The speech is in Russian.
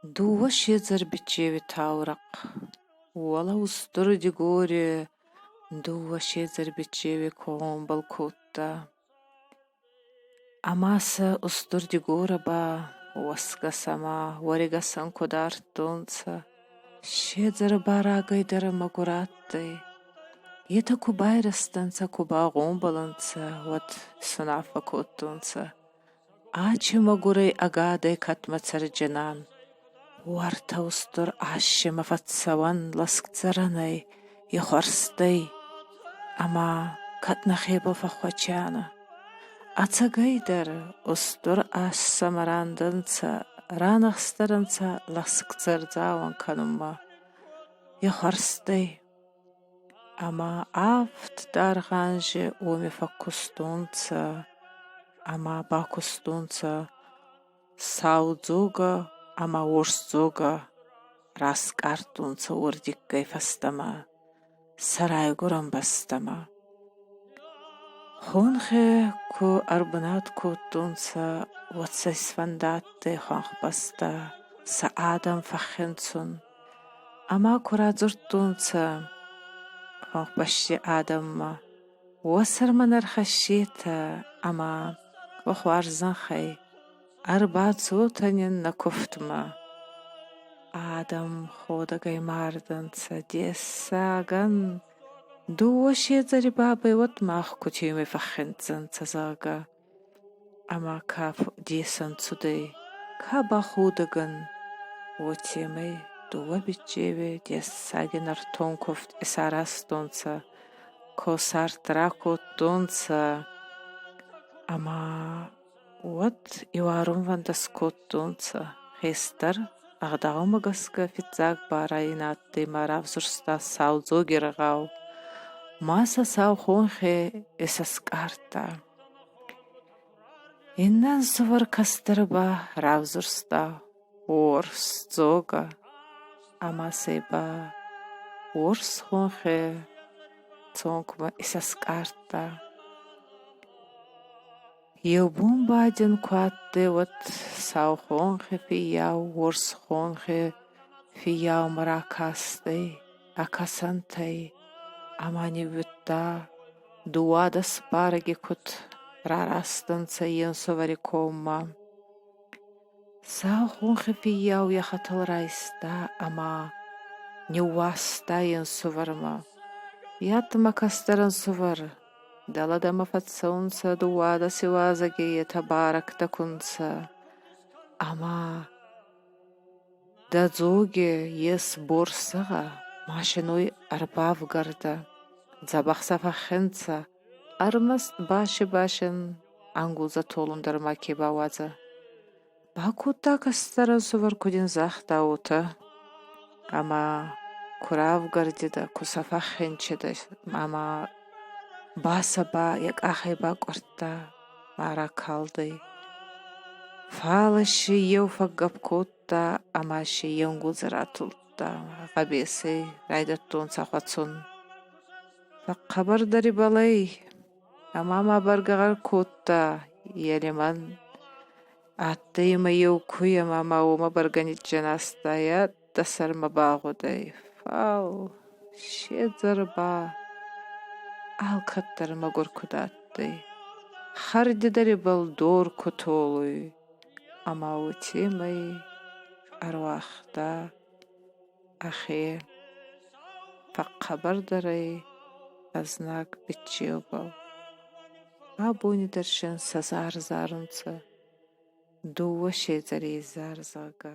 Дуо шезер бичеви таурак. Уала устур дигоре. Дуо шезер бичеви комбал кутта. Амаса устур дигора ба. Уаска сама. Варигасан кудартунца. Шезер барагайдер магуратты. Ета кубайрастанца куба гомбаланца. Вот сунафа куттунца. Ачи магурей агадай катмацар джанан. Уарта устур ашши мафатсаван ласкцаранай яхарстай. Ама катнахебо фахвачана. Ацагайдар устур аш самаранданца ранахстаранца ласкцарзаван канума яхарстай. Ама афт дарганжи уми факустунца. Ама бакустунца саудзуга ама урсзуга раскартунца урдиккай фастама сарай гурам бастама хунхе ку арбанат кутунца ватсайсвандатте ханх баста саадам фахенцун ама курадзуртунца ханх баши адамма وسرمنر خشيتا أما وخوار زنخي أربعة صوتين نكفتما آدم خودا جاي ماردن تسديس ساغن دو شيزري بابي وطماخ كتيمي فخنتزن تزاغا أما كاف ديسن تسدي كابا خودغن وتيمي دو بيجيبي ديس ساغن ارتون كفت إساراستونسا Косар тракотунца, ама вот иварум вандаскотунца, хестер агдагумагаска фитзаг барайнатти маравзурста саудзогиргау, маса саухонхе эсаскарта. Иннан сувар кастерба равзурста, орс зога, ама себа орс хонхе цонкма исаскарта. Ёбун бадин куатте вот саухонхе фияу ворсхонхе фияу маракасте акасантай амани вютта дуада спараги кут рарастанца енсовари комма. Саухонхе фияу яхатал райста ама нюваста енсоварма. Ятма кастеран сувар, даладама фатсаунца дуада сивазаги табарак такунца. Ама дадзоги ес борсага, машиной арбав гарда, забахса фахенца, армаст башен ангуза толундар маки баваза. Бакута кастеран сувар кудин захтаута, ама Курав гардида кусафахенчеда ама басаба як ахайба кварта маракалды. Фалаши еуфаггапкотта амаши енгузаратулта габеси райдаттун сахватсун. Фаққабар дари балай амама баргагар котта елеман аттайма еукуя мама ума барганит жанастая тасар мабагудай. Фал шезерба алкаттар магур кудатты. Хардидари балдор кутолуй. Ама утимай арвахта ахи фаққабардаrai азнак бичеобал. Абуни даршен сазар зарунца. Дуа шезари зарзага.